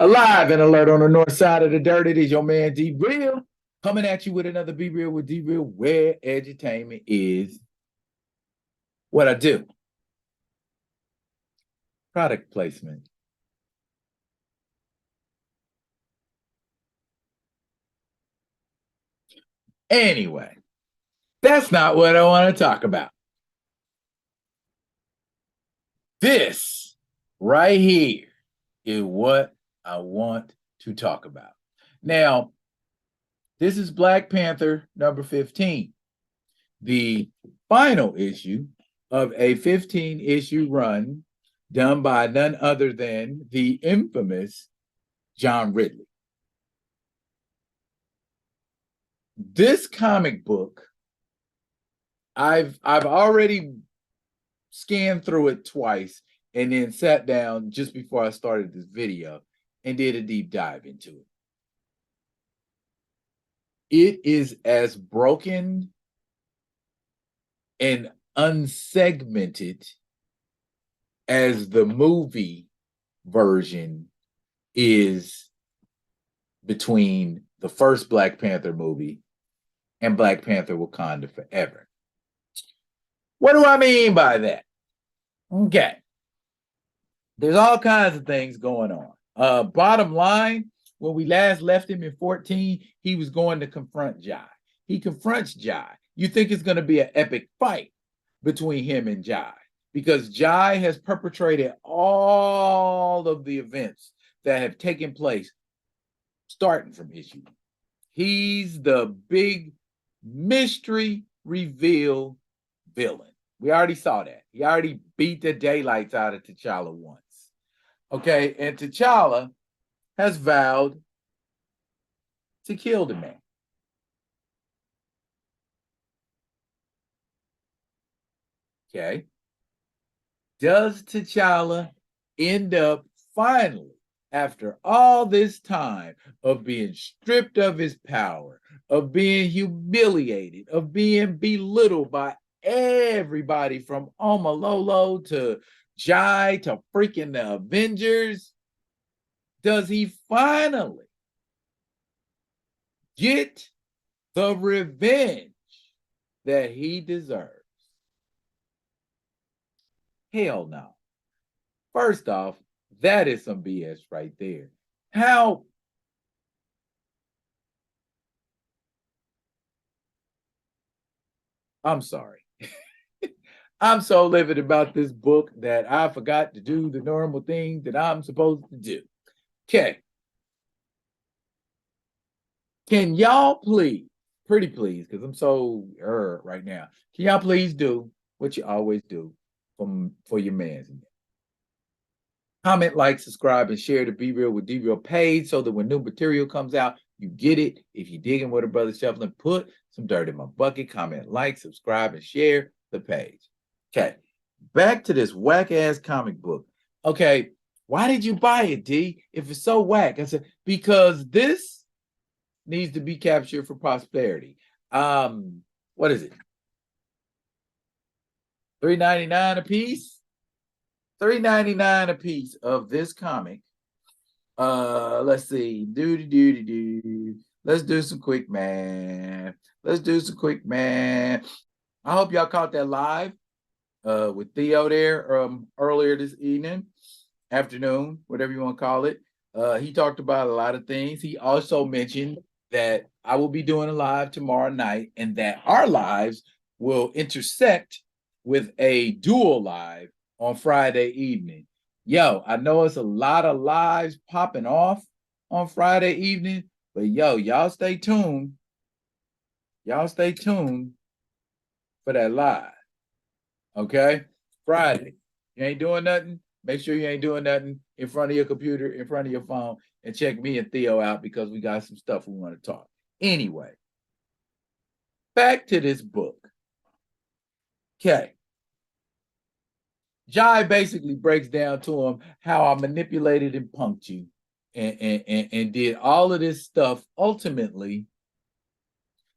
Alive and alert on the north side of the dirt. It is your man D Real coming at you with another Be Real with D Real, where edutainment is what I do. Product placement. Anyway, that's not what I want to talk about. This right here is what I want to talk about. Now, this is Black Panther number 15, the final issue of a 15-issue run done by none other than the infamous John Ridley. This comic book, I've already scanned through it twice and then sat down just before I started this video and did a deep dive into it. It is as broken and unsegmented as the movie version is between the first Black Panther movie and Black Panther Wakanda Forever. What do I mean by that? Okay. There's all kinds of things going on. Bottom line, when we last left him in 14, he was going to confront Jai. He confronts Jai. You think it's going to be an epic fight between him and Jai because Jai has perpetrated all of the events that have taken place starting from issue. He's the big mystery reveal villain. We already saw that. He already beat the daylights out of T'Challa once. Okay, and T'Challa has vowed to kill the man. Okay. Does T'Challa end up finally, after all this time of being stripped of his power, of being humiliated, of being belittled by everybody from Omalolo to Jai to freaking the Avengers, does he finally get the revenge that he deserves? Hell no. First off, that is some BS right there. How? I'm sorry. I'm so livid about this book that I forgot to do the normal thing that I'm supposed to do. Okay. Can y'all please, pretty please, because I'm so right now. Can y'all please do what you always do for your mans? Comment, like, subscribe, and share the Be Real with D Real page so that when new material comes out, you get it. If you're digging what a brother shuffling, put some dirt in my bucket. Comment, like, subscribe, and share the page. Okay, back to this whack-ass comic book. Okay, why did you buy it, D, if it's so whack? I said, because this needs to be captured for prosperity. What is it? $3.99 a piece? $3.99 a piece of this comic. Let's see. Let's do some quick math. I hope y'all caught that live with Theo there earlier this afternoon, whatever you want to call it. He talked about a lot of things. He also mentioned that I will be doing a live tomorrow night and that our lives will intersect with a dual live on Friday evening. Yo, I know it's a lot of lives popping off on Friday evening, but yo, y'all stay tuned. Y'all stay tuned for that live. Okay? Friday. You ain't doing nothing? Make sure you ain't doing nothing in front of your computer, in front of your phone, and check me and Theo out because we got some stuff we want to talk. Anyway, back to this book. Okay. Jai basically breaks down to him how I manipulated and punked you and did all of this stuff ultimately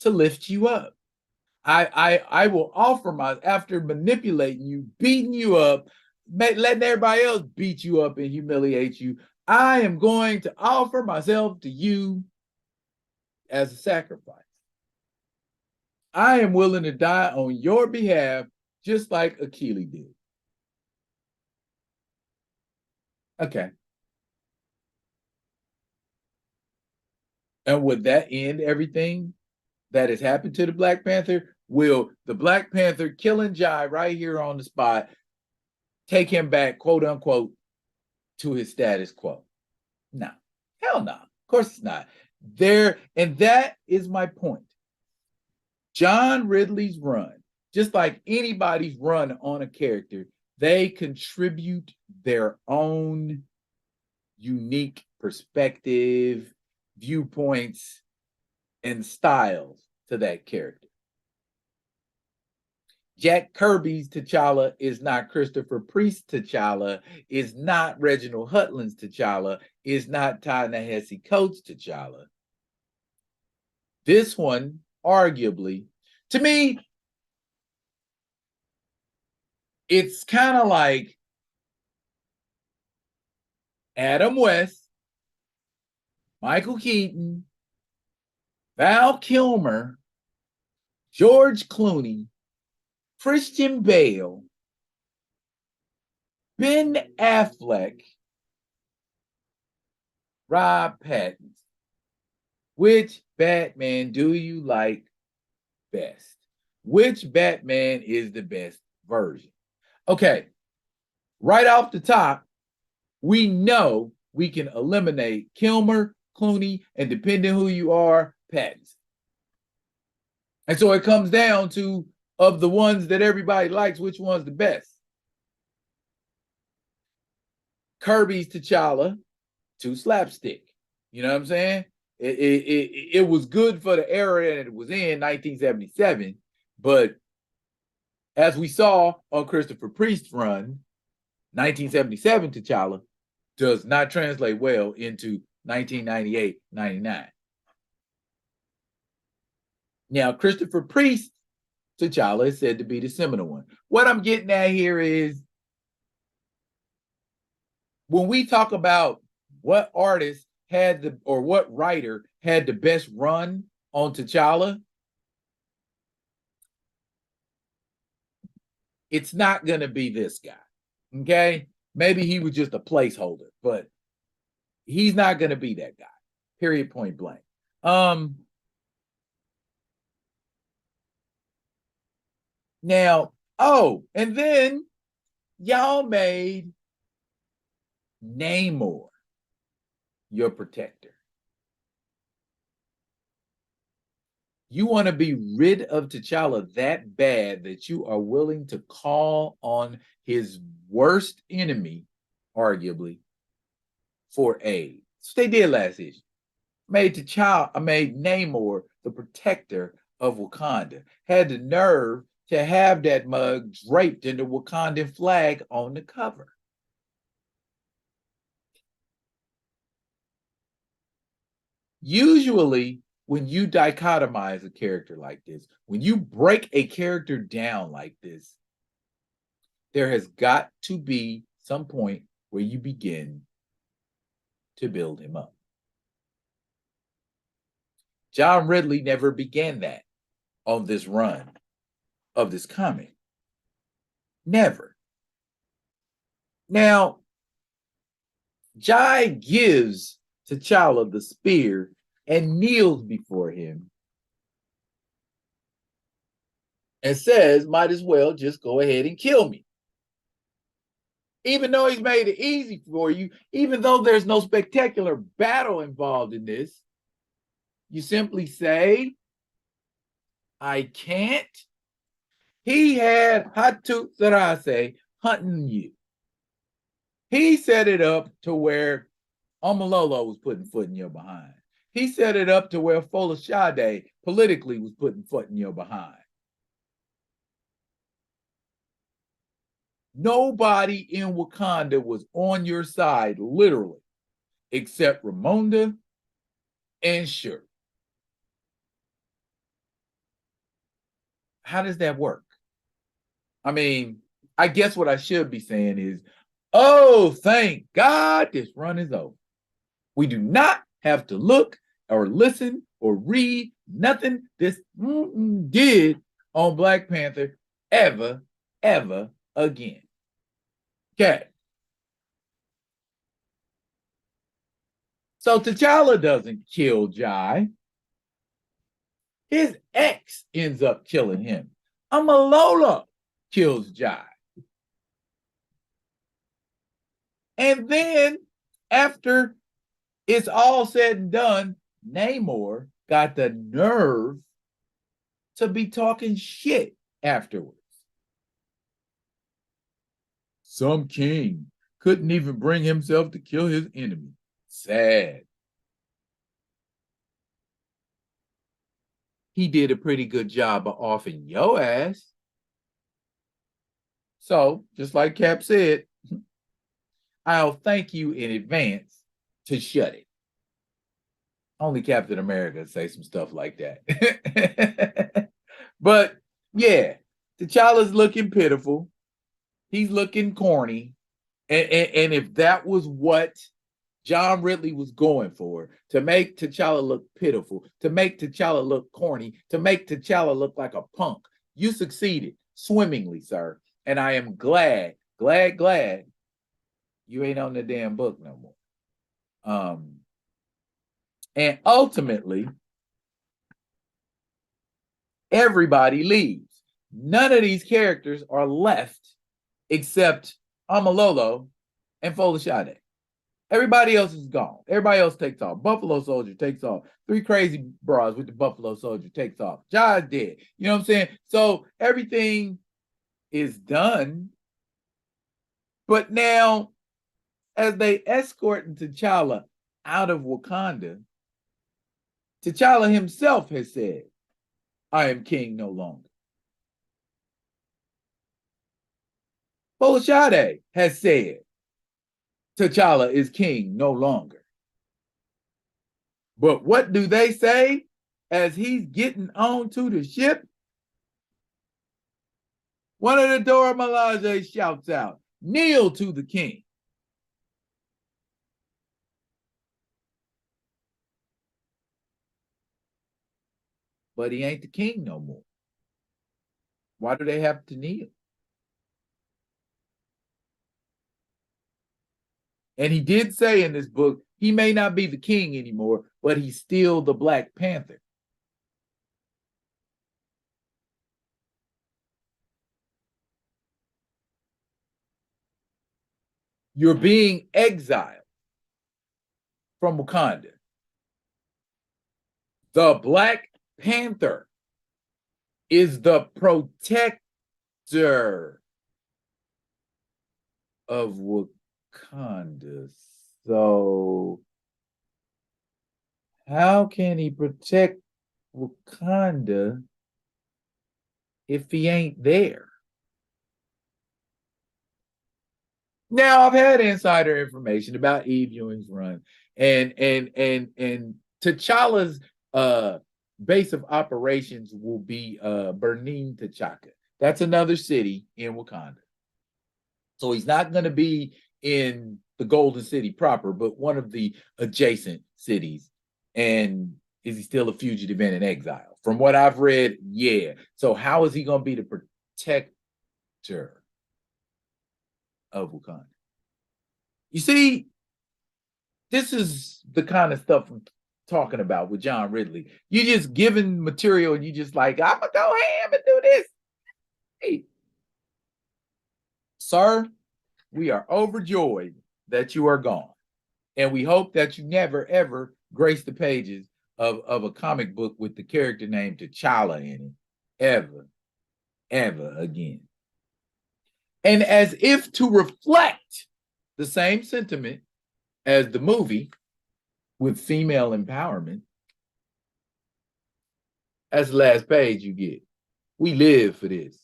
to lift you up. I will offer after manipulating you, beating you up, letting everybody else beat you up and humiliate you, I am going to offer myself to you as a sacrifice. I am willing to die on your behalf, just like Achilles did. Okay. And would that end everything that has happened to the Black Panther? Will the Black Panther killing Jai right here on the spot take him back, quote unquote, to his status quo? No. Hell no. Of course it's not. There, and that is my point. John Ridley's run, just like anybody's run on a character, they contribute their own unique perspective, viewpoints, and styles to that character. Jack Kirby's T'Challa is not Christopher Priest's T'Challa, is not Reginald Hudlin's T'Challa, is not Ta-Nehisi Coates' T'Challa. This one, arguably, to me, it's kind of like Adam West, Michael Keaton, Val Kilmer, George Clooney, Christian Bale, Ben Affleck, Rob Pattinson. Which Batman do you like best? Which Batman is the best version? Okay, right off the top, we know we can eliminate Kilmer, Clooney, and depending who you are, Pattinson. And so it comes down to, of the ones that everybody likes, which one's the best? Kirby's T'Challa, too slapstick. You know what I'm saying? It was good for the era that it was in, 1977, but as we saw on Christopher Priest's run, 1977 T'Challa does not translate well into 1998-99. Now, Christopher Priest T'Challa is said to be the seminal one. What I'm getting at here is when we talk about what artist had the, or what writer had the best run on T'Challa, it's not going to be this guy. Okay? Maybe he was just a placeholder, but he's not going to be that guy. Period, point blank. Now, and then y'all made Namor your protector. You want to be rid of T'Challa that bad that you are willing to call on his worst enemy, arguably, for aid. So they did last issue. Made Namor the protector of Wakanda. Had the nerve to have that mug draped in the Wakandan flag on the cover. Usually, when you dichotomize a character like this, when you break a character down like this, there has got to be some point where you begin to build him up. John Ridley never began that on this run of this comic. Never. Now, Jai gives T'Challa the spear and kneels before him and says, might as well just go ahead and kill me. Even though he's made it easy for you, even though there's no spectacular battle involved in this, you simply say, I can't. He had Hatu Sarase hunting you. He set it up to where Omalolo was putting foot in your behind. He set it up to where Folashade politically was putting foot in your behind. Nobody in Wakanda was on your side, literally, except Ramonda and Shuri. How does that work? I mean, I guess what I should be saying is, Oh, thank God this run is over. We do not have to look or listen or read nothing this did on Black Panther ever, ever again. Okay. So T'Challa doesn't kill Jai. His ex ends up killing him. Amalolo kills Jai. And then after it's all said and done, Namor got the nerve to be talking shit afterwards. Some king couldn't even bring himself to kill his enemy. Sad. He did a pretty good job of offing your ass. So, just like Cap said, I'll thank you in advance to shut it. Only Captain America say some stuff like that. But yeah, T'Challa's looking pitiful. He's looking corny. And if that was what John Ridley was going for, to make T'Challa look pitiful, to make T'Challa look corny, to make T'Challa look like a punk, you succeeded swimmingly, sir. And I am glad you ain't on the damn book no more. And ultimately, everybody leaves. None of these characters are left except Amalolo and Folashade. Everybody else is gone. Everybody else takes off. Buffalo Soldier takes off. 3 crazy bras with the Buffalo Soldier takes off. Jai's dead. You know what I'm saying? So everything is done. But now, as they escort T'Challa out of Wakanda, T'Challa himself has said, I am king no longer. Folashade has said, T'Challa is king no longer. But what do they say as he's getting onto the ship? One of the Dora Milaje shouts out, kneel to the king. But he ain't the king no more. Why do they have to kneel? And he did say in this book, he may not be the king anymore, but he's still the Black Panther. You're being exiled from Wakanda. The Black Panther is the protector of Wakanda. So how can he protect Wakanda if he ain't there? Now I've had insider information about Eve Ewing's run, and T'Challa's base of operations will be Bernin T'Chaka. That's another city in Wakanda. So he's not going to be in the Golden City proper, but one of the adjacent cities. And is he still a fugitive and in exile? From what I've read, yeah. So how is he going to be the protector of Wakanda? You see, this is the kind of stuff I'm talking about with John Ridley. You just giving material and you just like, I'm going to go ham and do this. Hey, sir, we are overjoyed that you are gone. And we hope that you never, ever grace the pages of a comic book with the character named T'Challa in it. Ever, ever again. And as if to reflect the same sentiment as the movie with female empowerment, that's the last page you get. We live for this.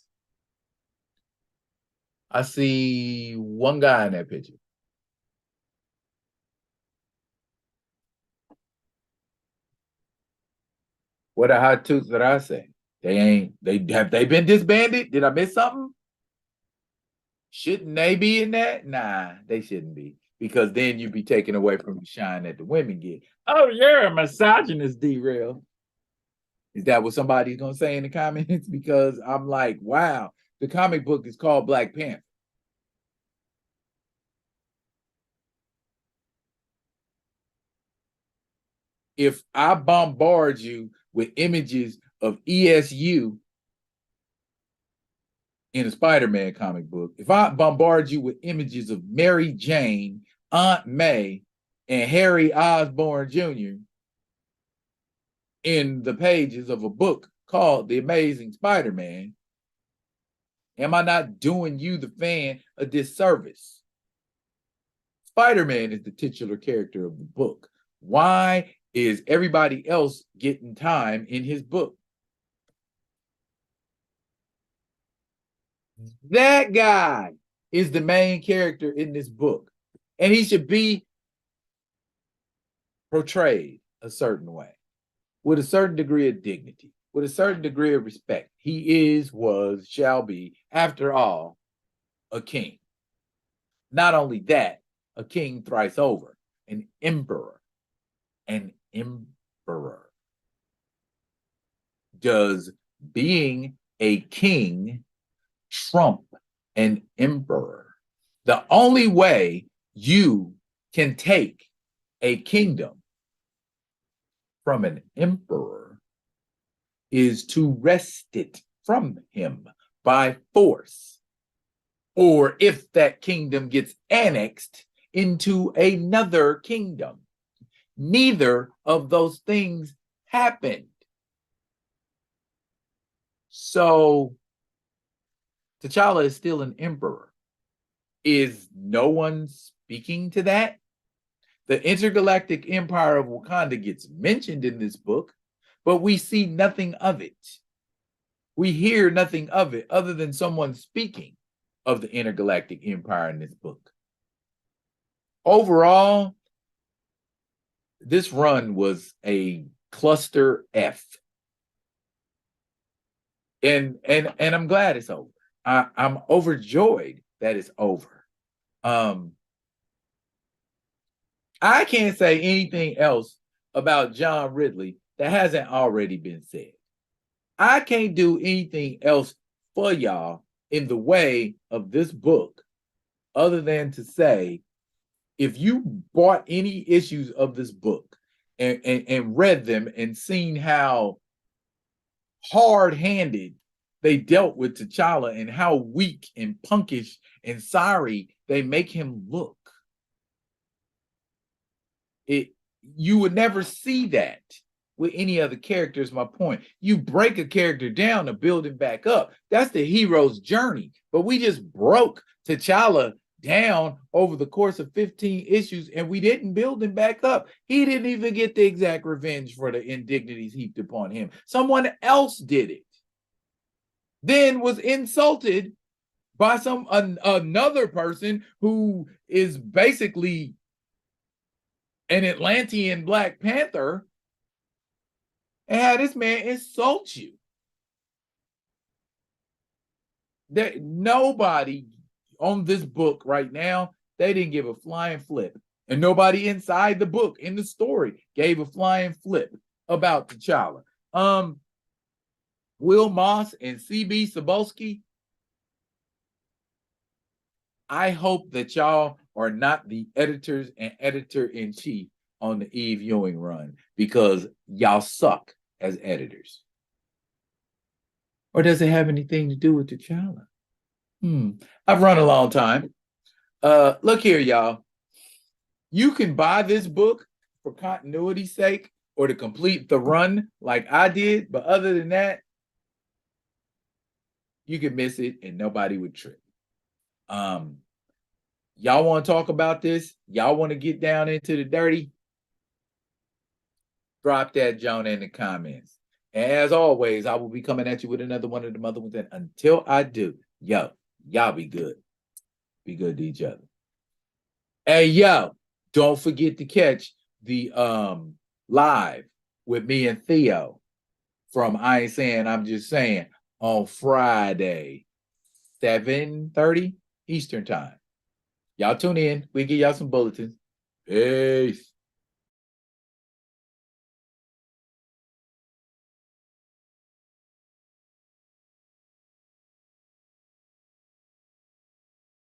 I see one guy in that picture. What a hot tooth that I say. They been disbanded? Did I miss something? Shouldn't they be in that? Nah, they shouldn't be. Because then you'd be taken away from the shine that the women get. Oh, you're a misogynist, derail. Is that what somebody's gonna say in the comments? Because I'm like, wow, the comic book is called Black Panther. If I bombard you with images of ESU in a Spider-Man comic book, if I bombard you with images of Mary Jane, Aunt May, and Harry Osborn Jr. in the pages of a book called The Amazing Spider-Man, am I not doing you, the fan, a disservice? Spider-Man is the titular character of the book. Why is everybody else getting time in his book? That guy is the main character in this book, and he should be portrayed a certain way, with a certain degree of dignity, with a certain degree of respect. He is, was, shall be, after all, a king. Not only that, a king thrice over, an emperor. An emperor. Does being a king trump an emperor? The only way you can take a kingdom from an emperor is to wrest it from him by force. Or if that kingdom gets annexed into another kingdom. Neither of those things happened. So T'Challa is still an emperor. Is no one speaking to that? The intergalactic empire of Wakanda gets mentioned in this book, but we see nothing of it. We hear nothing of it other than someone speaking of the intergalactic empire in this book. Overall, this run was a cluster F. And I'm glad it's over. I'm overjoyed that it's over. I can't say anything else about John Ridley that hasn't already been said. I can't do anything else for y'all in the way of this book other than to say, if you bought any issues of this book and read them and seen how hard-handed they dealt with T'Challa and how weak and punkish and sorry they make him look, you would never see that with any other character, is my point. You break a character down to build him back up. That's the hero's journey. But we just broke T'Challa down over the course of 15 issues and we didn't build him back up. He didn't even get the exact revenge for the indignities heaped upon him. Someone else did it. Then was insulted by another person who is basically an Atlantean Black Panther, and have this man insult you. Nobody on this book right now, they didn't give a flying flip. And nobody inside the book, in the story, gave a flying flip about T'Challa. Will Moss and C.B. Cebulski, I hope that y'all are not the editors and editor-in-chief on the Eve Ewing run, because y'all suck as editors. Or does it have anything to do with T'Challa? I've run a long time. Look here, y'all. You can buy this book for continuity's sake or to complete the run like I did, but other than that, you can miss it and nobody would trip. Y'all want to talk about this? Y'all want to get down into the dirty? Drop that Jonah in the comments. And as always, I will be coming at you with another one of the other ones. And until I do, y'all be good. Be good to each other. Hey, yo, don't forget to catch the live with me and Theo from I Ain't Saying, I'm Just Saying on Friday, 7:30 Eastern time. Y'all tune in. We give y'all some bulletins. Peace.